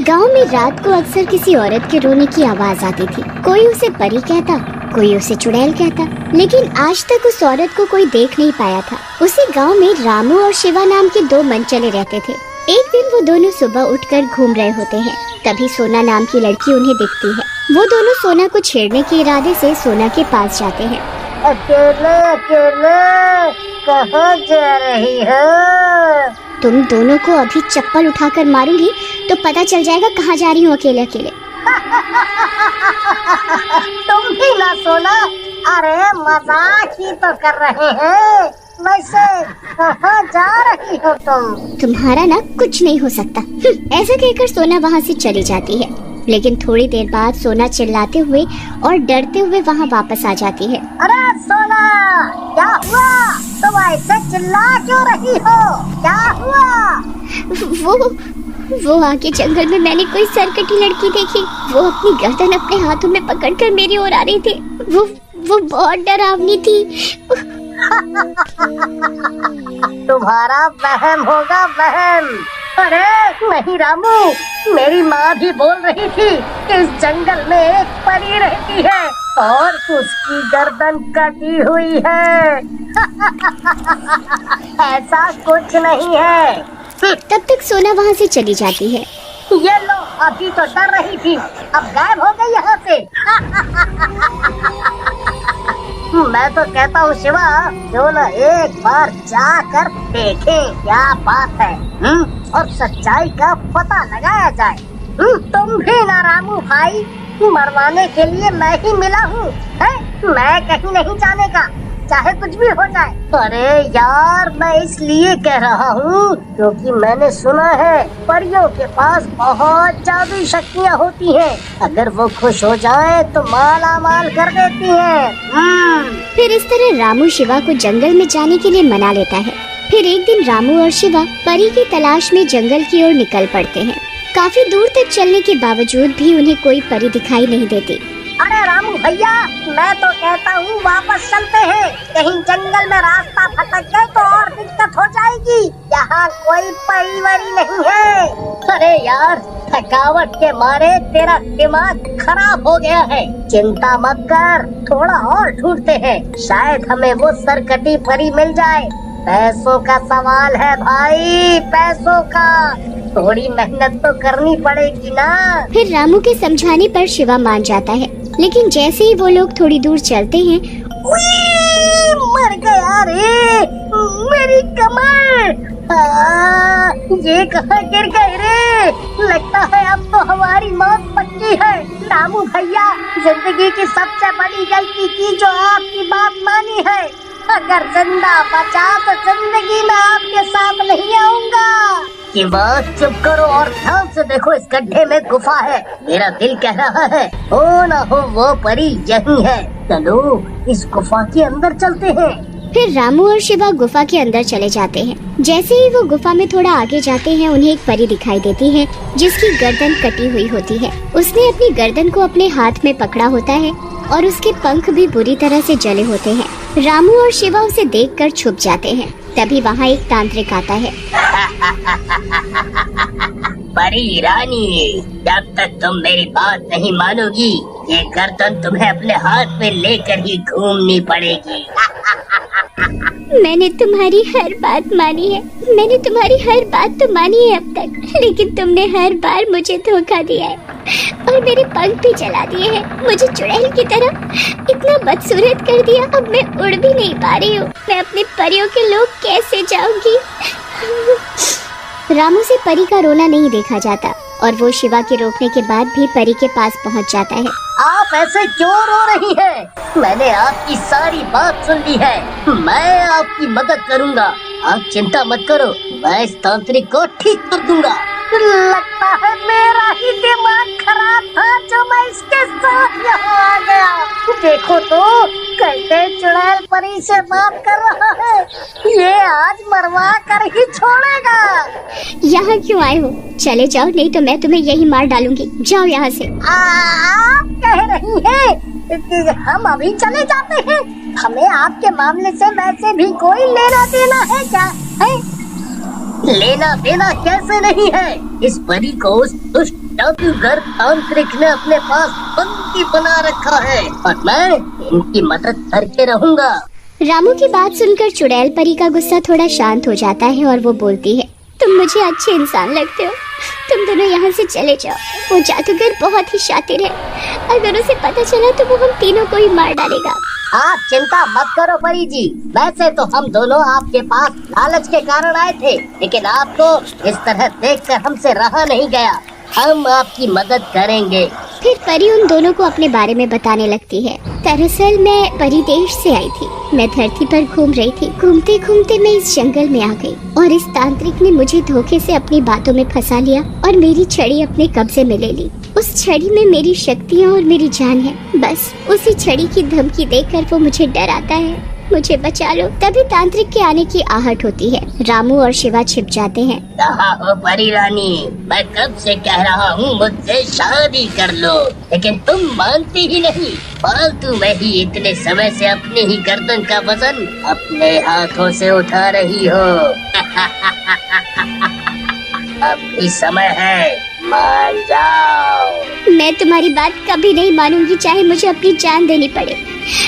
गांव में रात को अक्सर किसी औरत के रोने की आवाज आती थी। कोई उसे परी कहता, कोई उसे चुड़ैल कहता, लेकिन आज तक उस औरत को कोई देख नहीं पाया था। उसी गांव में रामू और शिवा नाम के दो मनचले रहते थे। एक दिन वो दोनों सुबह उठकर घूम रहे होते हैं, तभी सोना नाम की लड़की उन्हें दिखती है। वो दोनों सोना को छेड़ने के इरादे से सोना के पास जाते हैं। अकेले अकेले कहाँ जा रही हो? तुम दोनों को अभी चप्पल उठाकर मारूंगी तो पता चल जाएगा कहाँ जा रही हूँ अकेले अकेले। तुम भी ना सोना, अरे मजाक ही तो कर रहे हैं। वैसे कहाँ जा रही हो तुम? तुम्हारा ना कुछ नहीं हो सकता। ऐसा कहकर सोना वहाँ से चली जाती है, लेकिन थोड़ी देर बाद सोना चिल्लाते हुए और डरते हुए वहाँ वापस आ जाती है। अरे सोना, क्या हुआ? तुम ऐसे चिल्ला क्यों रही हो? क्या हुआ? वो आगे जंगल में मैंने कोई सरकटी लड़की देखी। वो अपनी गर्दन अपने हाथों में पकड़कर मेरी ओर आ रही थी। वो बहुत डरावनी थी। तुम्हारा वहम होगा, वहम। अरे नहीं रामू, मेरी माँ भी बोल रही थी कि इस जंगल में एक परी रहती है और उसकी गर्दन कटी हुई है। ऐसा कुछ नहीं है। तब तक सोना वहाँ से चली जाती है। ये लो, अभी तो डर रही थी, अब गायब हो गई यहाँ से। मैं तो कहता हूँ शिवा, जो ना एक बार जाकर देखे क्या बात है, और सच्चाई का पता लगाया जाए। तुम भी ना रामू भाई, मरवाने के लिए मैं ही मिला हूँ। मैं कहीं नहीं जाने का, चाहे कुछ भी हो जाए। अरे यार, मैं इसलिए कह रहा हूँ क्योंकि मैंने सुना है परियों के पास बहुत जादुई शक्तियाँ होती हैं। अगर वो खुश हो जाए तो माला माल कर देती हैं। फिर इस तरह रामू शिवा को जंगल में जाने के लिए मना लेता है। फिर एक दिन रामू और शिवा परी की तलाश में जंगल की ओर निकल पड़ते हैं। काफी दूर तक चलने के बावजूद भी उन्हें कोई परी दिखाई नहीं देती। अरे रामू भैया, मैं तो कहता हूँ वापस चलते हैं। कहीं जंगल में रास्ता भटक गए तो और दिक्कत हो जाएगी। यहाँ कोई परी वरी नहीं है। अरे यार, थकावट के मारे तेरा दिमाग खराब हो गया है। चिंता मत कर, थोड़ा और ढूंढते हैं, शायद हमें वो सरकटी परी मिल जाए। पैसों का सवाल है भाई, पैसों का। थोड़ी मेहनत तो करनी पड़ेगी ना। फिर रामू के समझाने पर शिवा मान जाता है, लेकिन जैसे ही वो लोग थोड़ी दूर चलते हैं, मर गया रे, मेरी कमर। ये कहाँ गिर गए रे? लगता है अब तो हमारी मौत पक्की है। रामू भैया, जिंदगी की सबसे बड़ी गलती की जो आपकी बात मानी है। अगर जिंदा बचा तो जिंदगी में आपके साथ नहीं आऊंगा। ये बात चुप करो और ध्यान से देखो, इस गड्ढे में गुफा है। मेरा दिल कह रहा है हो ना हो वो परी यही है। चलो इस गुफा के अंदर चलते हैं। फिर रामू और शिवा गुफा के अंदर चले जाते हैं। जैसे ही वो गुफा में थोड़ा आगे जाते हैं, उन्हें एक परी दिखाई देती है जिसकी गर्दन कटी हुई होती है। उसने अपनी गर्दन को अपने हाथ में पकड़ा होता है और उसके पंख भी बुरी तरह से जले होते हैं। रामू और शिवा उसे देखकर छुप जाते हैं। तभी वहाँ एक तांत्रिक आता है। परी रानी, जब तक तुम मेरी बात नहीं मानोगी, ये गर्दन तुम्हें अपने हाथ में लेकर ही घूमनी पड़ेगी। मैंने तुम्हारी हर बात मानी है, मैंने तुम्हारी हर बात तो मानी है अब तक, लेकिन तुमने हर बार मुझे धोखा दिया है और मेरे पंख भी जला दिए हैं। मुझे चुड़ैल की तरह इतना बदसूरत कर दिया, अब मैं उड़ भी नहीं पा रही हूँ। मैं अपने परियों के लोग कैसे जाऊंगी? रामू से परी का रोना नहीं देखा जाता और वो शिवा के रोकने के बाद भी परी के पास पहुँच जाता है। आप ऐसे क्यों रो रही हैं? मैंने आपकी सारी बात सुन ली है। मैं आपकी मदद करूंगा, आप चिंता मत करो। मैं इस तांत्रिक को ठीक कर दूंगा। लगता है मेरा ही दिमाग खराब था जो मैं इसके साथ यहाँ आ गया। देखो तो कैसे चुड़ैल परी से बात कर रहा है। ये आज मरवा कर ही छोड़ेगा। यहाँ क्यों आए हो? चले जाओ, नहीं तो मैं तुम्हें यही मार डालूंगी। जाओ यहाँ से। आप कह रही हैं कि हम अभी चले जाते हैं? हमें आपके मामले से वैसे भी कोई लेना देना है क्या? है? लेना देना कैसे नहीं है? इस परी को उस दुष्ट जादूगर तांत्रिक ने अपने पास बंदी बना रखा है और मैं इनकी मदद करके रहूंगा। रामू की बात सुनकर चुड़ैल परी का गुस्सा थोड़ा शांत हो जाता है और वो बोलती है, तुम मुझे अच्छे इंसान लगते हो, तुम दोनों यहाँ से चले जाओ। वो जादूगर बहुत ही शातिर है, अगर उसे पता चला तो वो हम तीनों को ही मार डालेगा। आप चिंता मत करो परी जी, वैसे तो हम दोनों आपके पास लालच के कारण आए थे, लेकिन आपको इस तरह देखकर हमसे रहा नहीं गया। हम आपकी मदद करेंगे। फिर परी उन दोनों को अपने बारे में बताने लगती है। दरअसल मैं परी देश से आई थी, मैं धरती पर घूम रही थी। घूमते घूमते मैं इस जंगल में आ गई और इस तांत्रिक ने मुझे धोखे से अपनी बातों में फंसा लिया और मेरी छड़ी अपने कब्जे में ले ली। उस छड़ी में मेरी शक्तियाँ और मेरी जान है। बस उसी छड़ी की धमकी देकर वो मुझे डराता है, मुझे बचा लो। तभी तांत्रिक के आने की आहट होती है। रामू और शिवा छिप जाते हैं। कहाँ हो परी रानी, मैं कब से कह रहा हूँ मुझसे शादी कर लो, लेकिन तुम मानती ही नहीं। फालतू में ही इतने समय से अपने ही गर्दन का वजन अपने हाथों से उठा रही हो। अब भी समय है, मान जाओ। मैं तुम्हारी बात कभी नहीं मानूंगी, चाहे मुझे अपनी जान देनी पड़े।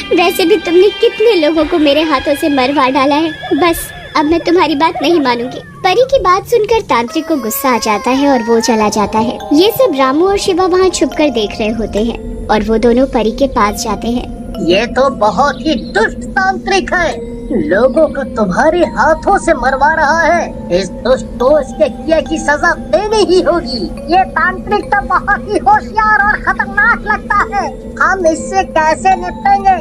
वैसे भी तुमने कितने लोगों को मेरे हाथों से मरवा डाला है। बस अब मैं तुम्हारी बात नहीं मानूंगी। परी की बात सुनकर तांत्रिक को गुस्सा आ जाता है और वो चला जाता है। ये सब रामू और शिवा वहाँ छुपकर देख रहे होते हैं और वो दोनों परी के पास जाते हैं। ये तो बहुत ही दुष्ट तांत्रिक है, लोगों को तुम्हारे हाथों से मरवा रहा है। इस दुष्ट को इसके किए की सजा देनी ही होगी। ये तांत्रिक तो बहुत ही होशियार और खतरनाक लगता है, हम इससे कैसे निपटेंगे?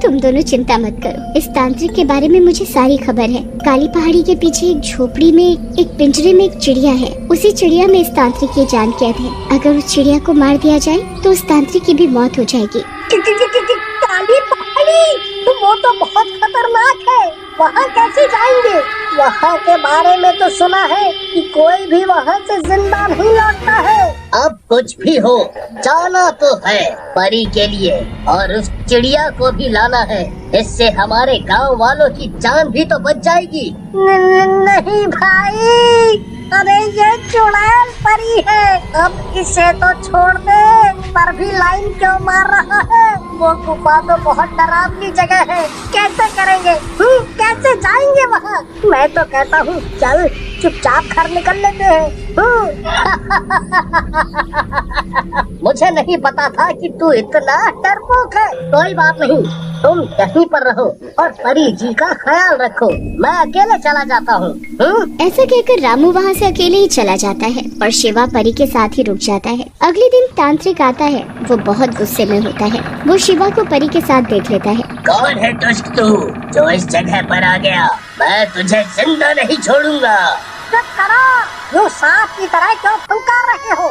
तुम दोनों चिंता मत करो, इस तांत्रिक के बारे में मुझे सारी खबर है। काली पहाड़ी के पीछे एक झोपड़ी में एक पिंजरे में एक चिड़िया है। उसी चिड़िया में इस तांत्रिक की जान कैद है। अगर उस चिड़िया को मार दिया जाए तो उस तांत्रिक की भी मौत हो जाएगी। काली पहाड़ी वो तो बहुत खतरनाक है, वहाँ कैसे जाएंगे? वहाँ के बारे में तो सुना है कि कोई भी वहाँ से जिंदा नहीं लौटता है। अब कुछ भी हो, जाना तो है परी के लिए और उस चिड़िया को भी लाना है। इससे हमारे गांव वालों की जान भी तो बच जाएगी। नहीं भाई, अरे ये चुड़ैल परी है, अब इसे तो छोड़ दे। पर भी लाइन क्यों मार रहा है? वो गुफा तो बहुत डरावनी जगह है, कैसे करेंगे? कैसे जाएंगे वहाँ? मैं तो कहता हूँ चल चुपचाप घर निकल लेते हैं। मुझे नहीं पता था कि तू इतना डरपोक है। कोई बात नहीं, तुम यहीं पर रहो और परी जी का ख्याल रखो, मैं अकेले चला जाता हूँ। ऐसा कहकर रामू वहाँ से अकेले ही चला जाता है और शिवा परी के साथ ही रुक जाता है। अगले दिन तांत्रिक आता है, वो बहुत गुस्से में होता है। वो शिवा को परी के साथ देख लेता है। कौन है दुष्ट तू जो इस जगह पर आ गया? मैं तुझे जिंदा नहीं छोड़ूंगा। चुप करो, वो सांप की तरह क्यों फुंकार रहे हो?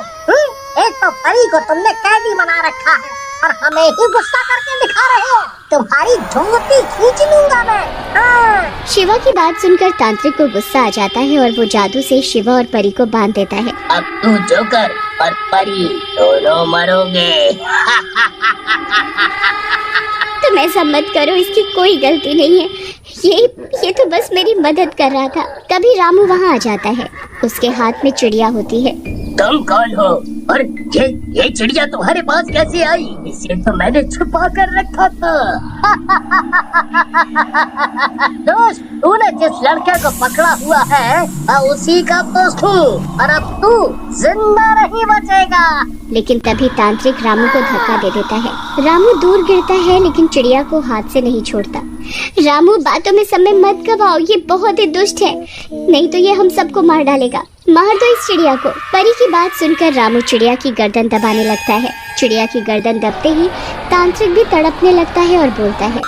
एक तो परी को तुमने कैदी बना रखा है और हमें ही गुस्सा करके दिखा रहे हो। तुम्हारी धोती खींच लूंगा मैं। शिवा की बात सुनकर तांत्रिक को गुस्सा आ जाता है और वो जादू से शिवा और परी को बांध देता है। अब तू जोकर और परी दोनों मरोगे। तुम ऐसा मत करो, इसकी कोई गलती नहीं है। ये तो बस मेरी मदद कर रहा था। तभी रामू वहाँ आ जाता है, उसके हाथ में चिड़िया होती है। तुम कौन हो और ये चिड़िया तुम्हारे पास कैसे आई? इसे तो मैंने छुपा कर रखा था। दोस्त, तूने जिस लड़के को पकड़ा हुआ है मैं उसी का दोस्त हूँ और अब तू जिंदा नहीं बचेगा। लेकिन तभी तांत्रिक रामू को धक्का दे देता है। रामू दूर गिरता है लेकिन चिड़िया को हाथ से नहीं छोड़ता। रामू, बातों में समय मत गवाओ, ये बहुत ही दुष्ट है, नहीं तो ये हम सबको मार डालेगा। मार दो इस चिड़िया को। परी की बात सुनकर रामू चिड़िया की गर्दन दबाने लगता है। चिड़िया की गर्दन दबते ही तांत्रिक भी तड़पने लगता है और बोलता है,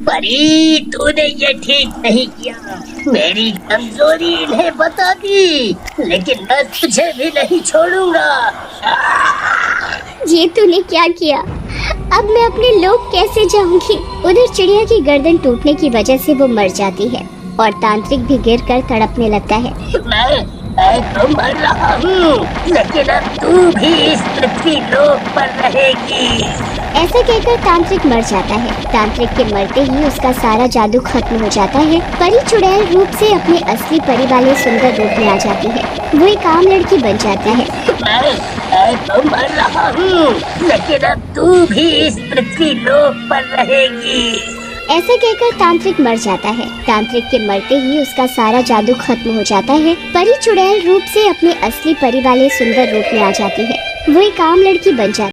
परी, तूने ये ठीक नहीं किया। मेरी कमजोरी इन्हें बता दी, लेकिन मैं तुझे भी नहीं छोड़ूंगा। ये तूने क्या किया? अब मैं अपने लोग कैसे जाऊंगी? उधर चिड़िया की गर्दन टूटने की वजह से वो मर जाती है और तांत्रिक भी गिरकर तड़पने लगता है। मैं तो मर रहा हूँ, लेकिन अब तू भी इस पृथ्वी लोक पर रहेगी। ऐसा कहकर तांत्रिक मर जाता है। तांत्रिक के मरते ही उसका सारा जादू खत्म हो जाता है। परी चुड़ैल रूप से अपने असली परी वाले सुंदर रूप में आ जाती है। वो एक आम लड़की बन जाती है। मैं तो मर रहा हूँ, लेकिन अब तू भी इस पृथ्वी लोक पर रहेगी। ऐसा कहकर तांत्रिक मर जाता है। तांत्रिक के मरते ही उसका सारा जादू खत्म हो जाता है। परी चुड़ैल रूप से अपने असली परी वाले सुंदर रूप में आ जाती है। वो एक आम लड़की बन जाती है।